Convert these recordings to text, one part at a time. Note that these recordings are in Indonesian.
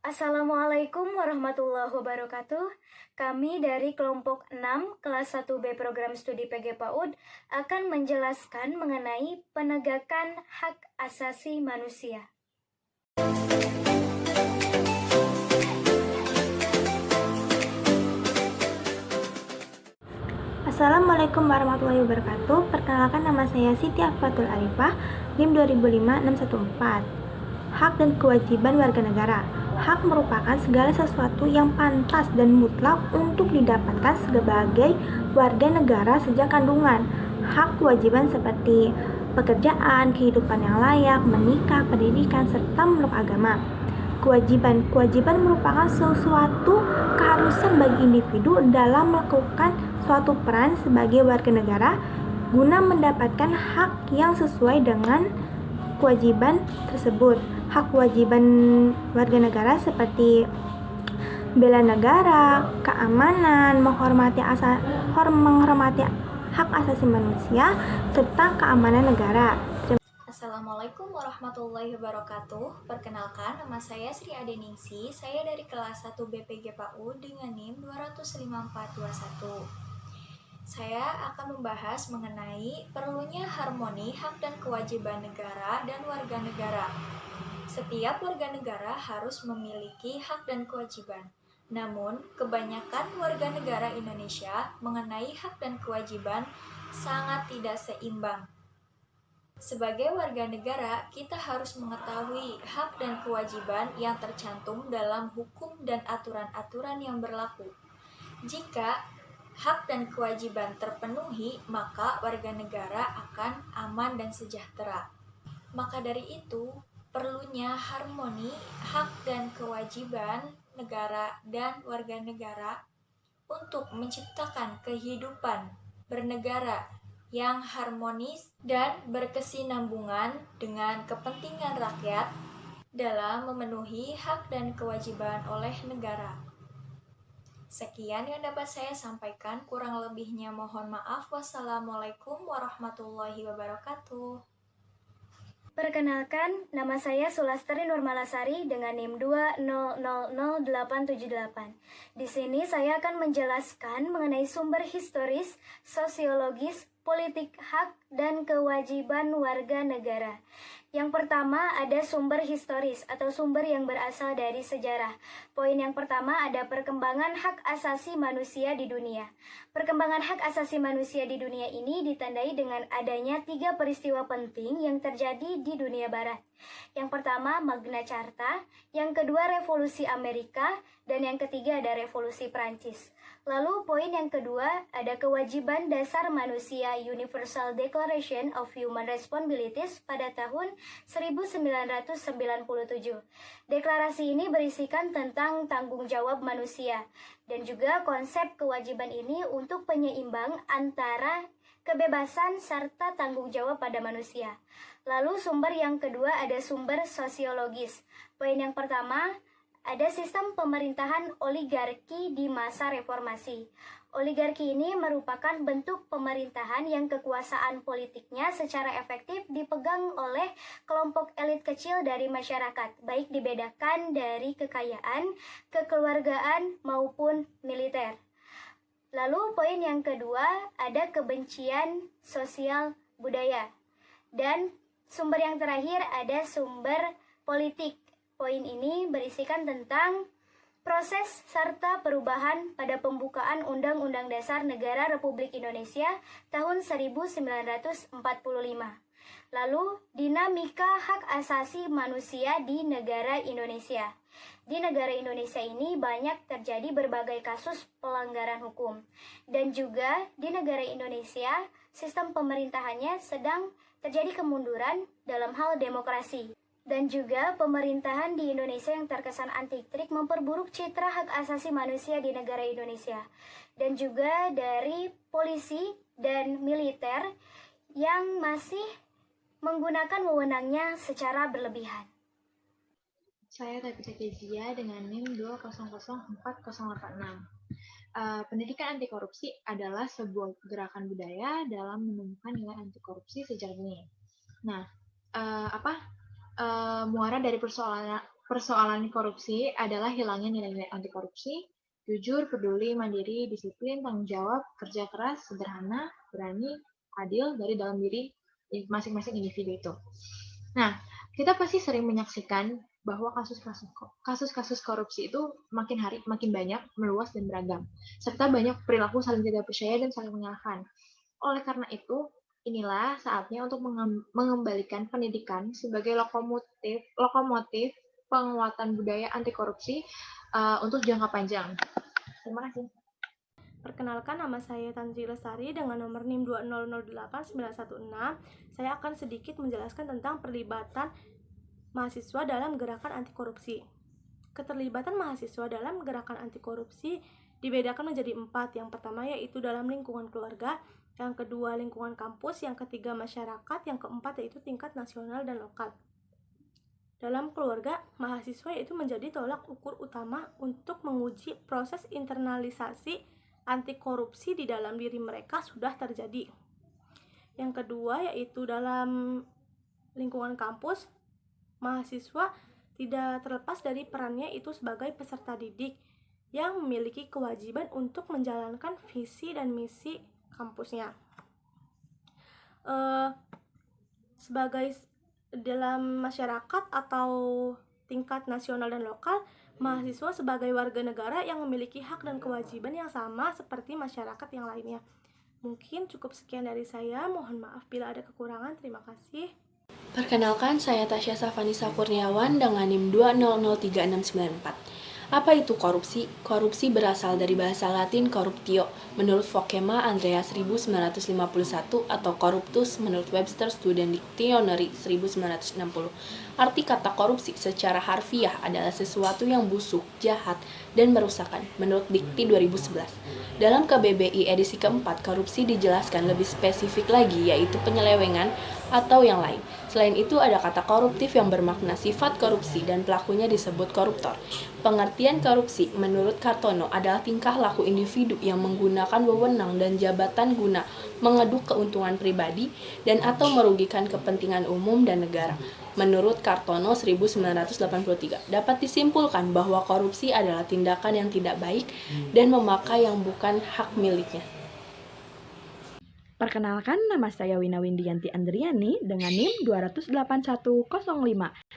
Assalamualaikum warahmatullahi wabarakatuh. Kami dari kelompok 6 kelas 1B program studi PG PAUD akan menjelaskan mengenai penegakan hak asasi manusia. Assalamualaikum warahmatullahi wabarakatuh. Perkenalkan, nama saya Siti Afatul Arifah, NIM 2005-614. Hak dan kewajiban warga negara. Hak merupakan segala sesuatu yang pantas dan mutlak untuk didapatkan sebagai warga negara sejak kandungan. Hak kewajiban seperti pekerjaan, kehidupan yang layak, menikah, pendidikan, serta meluk agama. Kewajiban merupakan sesuatu keharusan bagi individu dalam melakukan suatu peran sebagai warga negara guna mendapatkan hak yang sesuai dengan kewajiban tersebut. Hak kewajiban warga negara seperti bela negara, keamanan, menghormati hak asasi manusia, serta keamanan negara. Assalamualaikum warahmatullahi wabarakatuh. Perkenalkan, nama saya Sri Adeningsi. Saya dari kelas 1 BPG PAUD dengan NIM 2054421. Saya akan membahas mengenai perlunya harmoni hak dan kewajiban negara dan warga negara. Setiap warga negara harus memiliki hak dan kewajiban. Namun, kebanyakan warga negara Indonesia mengenai hak dan kewajiban sangat tidak seimbang. Sebagai warga negara, kita harus mengetahui hak dan kewajiban yang tercantum dalam hukum dan aturan-aturan yang berlaku. Jika hak dan kewajiban terpenuhi, maka warga negara akan aman dan sejahtera. Maka dari itu, perlunya harmoni hak dan kewajiban negara dan warga negara untuk menciptakan kehidupan bernegara yang harmonis dan berkesinambungan dengan kepentingan rakyat dalam memenuhi hak dan kewajiban oleh negara. Sekian yang dapat saya sampaikan, kurang lebihnya mohon maaf. Wassalamualaikum warahmatullahi wabarakatuh. Perkenalkan, nama saya Sulastri Nurmalasari dengan NIM 2000878. Di sini saya akan menjelaskan mengenai sumber historis, sosiologis, politik hak, dan kewajiban warga negara. Yang pertama ada sumber historis atau sumber yang berasal dari sejarah. Poin yang pertama ada perkembangan hak asasi manusia di dunia. Perkembangan hak asasi manusia di dunia ini ditandai dengan adanya 3 peristiwa penting yang terjadi di dunia barat. Yang pertama Magna Carta, yang kedua Revolusi Amerika, dan yang ketiga ada Revolusi Prancis. Lalu poin yang kedua ada kewajiban dasar manusia Universal Declaration of Human Responsibilities pada tahun 1997. Deklarasi ini berisikan tentang tanggung jawab manusia dan juga konsep kewajiban ini untuk penyeimbang antara kebebasan serta tanggung jawab pada manusia. Lalu sumber yang kedua ada sumber sosiologis. Poin yang pertama ada sistem pemerintahan oligarki di masa reformasi. Oligarki ini merupakan bentuk pemerintahan yang kekuasaan politiknya secara efektif dipegang oleh kelompok elit kecil dari masyarakat, baik dibedakan dari kekayaan, kekeluargaan, maupun militer. Lalu poin yang kedua ada kebencian sosial budaya. Dan sumber yang terakhir ada sumber politik. Poin ini berisikan tentang proses serta perubahan pada pembukaan Undang-Undang Dasar Negara Republik Indonesia tahun 1945. Lalu, dinamika hak asasi manusia di negara Indonesia. Di negara Indonesia ini banyak terjadi berbagai kasus pelanggaran hukum. Dan juga di negara Indonesia, sistem pemerintahannya sedang terjadi kemunduran dalam hal demokrasi. Dan juga pemerintahan di Indonesia yang terkesan anti-klik memperburuk citra hak asasi manusia di negara Indonesia. Dan juga dari polisi dan militer yang masih menggunakan wewenangnya secara berlebihan. Saya Tabita Kezia dengan NIM 2004086. Pendidikan anti korupsi adalah sebuah gerakan budaya dalam menemukan nilai anti korupsi sejak ini. Nah, muara dari persoalan korupsi adalah hilangnya nilai-nilai anti korupsi, jujur, peduli, mandiri, disiplin, tanggung jawab, kerja keras, sederhana, berani, adil dari dalam diri masing-masing individu itu. Nah, kita pasti sering menyaksikan bahwa kasus-kasus korupsi itu makin hari makin banyak, meluas dan beragam, serta banyak perilaku saling tidak percaya dan saling menyalahkan. Oleh karena itu, inilah saatnya untuk mengembalikan pendidikan sebagai lokomotif penguatan budaya anti korupsi untuk jangka panjang. Terima kasih. Perkenalkan, nama saya Tanzi Lestari dengan nomor NIM 2008916. Saya akan sedikit menjelaskan tentang perlibatan mahasiswa dalam gerakan anti korupsi. Keterlibatan mahasiswa dalam gerakan anti korupsi dibedakan menjadi 4. Yang pertama yaitu dalam lingkungan keluarga, yang kedua lingkungan kampus, yang ketiga masyarakat, yang keempat yaitu tingkat nasional dan lokal. Dalam keluarga, mahasiswa yaitu menjadi tolak ukur utama untuk menguji proses internalisasi anti korupsi di dalam diri mereka sudah terjadi. Yang kedua yaitu dalam lingkungan kampus, mahasiswa tidak terlepas dari perannya itu sebagai peserta didik yang memiliki kewajiban untuk menjalankan visi dan misi kampusnya. Sebagai dalam masyarakat atau tingkat nasional dan lokal, mahasiswa sebagai warga negara yang memiliki hak dan kewajiban yang sama seperti masyarakat yang lainnya. Mungkin cukup sekian dari saya, mohon maaf bila ada kekurangan. Terima kasih. Perkenalkan, saya Tasya Safanisa Kurniawan dengan NIM 2003694. Apa itu korupsi? Korupsi berasal dari bahasa Latin corruptio menurut Vocema Andrea 1951 atau corruptus menurut Webster Student Dictionary 1960. Arti kata korupsi secara harfiah adalah sesuatu yang busuk, jahat, dan merusakan menurut Dikti 2011. Dalam KBBI edisi keempat, korupsi dijelaskan lebih spesifik lagi yaitu penyelewengan atau yang lain. Selain itu ada kata koruptif yang bermakna sifat korupsi dan pelakunya disebut koruptor. Pengertian korupsi menurut Kartono adalah tingkah laku individu yang menggunakan wewenang dan jabatan guna mengeduk keuntungan pribadi dan atau merugikan kepentingan umum dan negara. Menurut Kartono 1983, dapat disimpulkan bahwa korupsi adalah tindakan yang tidak baik dan memakai yang bukan hak miliknya. Perkenalkan, nama saya Wina Windianti Andriani dengan NIM 28105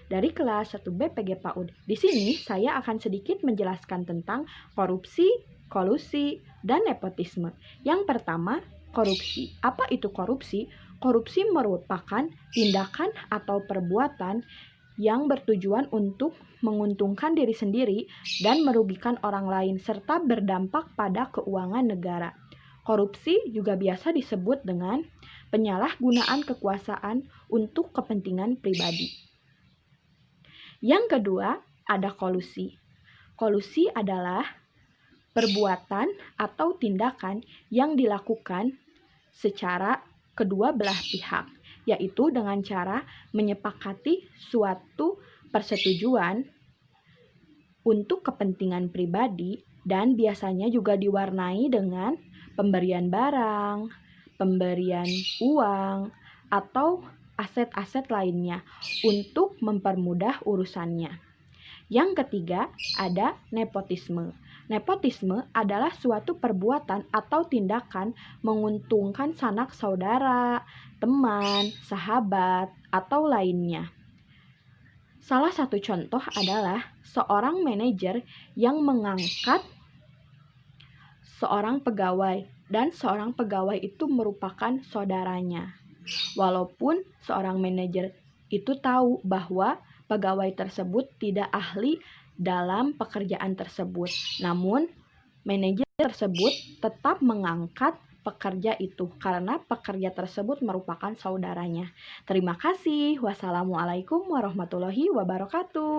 dari kelas 1B PG PAUD. Di sini saya akan sedikit menjelaskan tentang korupsi, kolusi, dan nepotisme. Yang pertama, korupsi. Apa itu korupsi? Korupsi merupakan tindakan atau perbuatan yang bertujuan untuk menguntungkan diri sendiri dan merugikan orang lain serta berdampak pada keuangan negara. Korupsi juga biasa disebut dengan penyalahgunaan kekuasaan untuk kepentingan pribadi. Yang kedua, ada kolusi. Kolusi adalah perbuatan atau tindakan yang dilakukan secara kedua belah pihak, yaitu dengan cara menyepakati suatu persetujuan untuk kepentingan pribadi dan biasanya juga diwarnai dengan pemberian barang, pemberian uang, atau aset-aset lainnya untuk mempermudah urusannya. Yang ketiga, ada nepotisme. Nepotisme adalah suatu perbuatan atau tindakan menguntungkan sanak saudara, teman, sahabat, atau lainnya. Salah satu contoh adalah seorang manajer yang mengangkat seorang pegawai dan seorang pegawai itu merupakan saudaranya. Walaupun seorang manajer itu tahu bahwa pegawai tersebut tidak ahli dalam pekerjaan tersebut, namun manajer tersebut tetap mengangkat pekerja itu karena pekerja tersebut merupakan saudaranya. Terima kasih. Wassalamualaikum warahmatullahi wabarakatuh.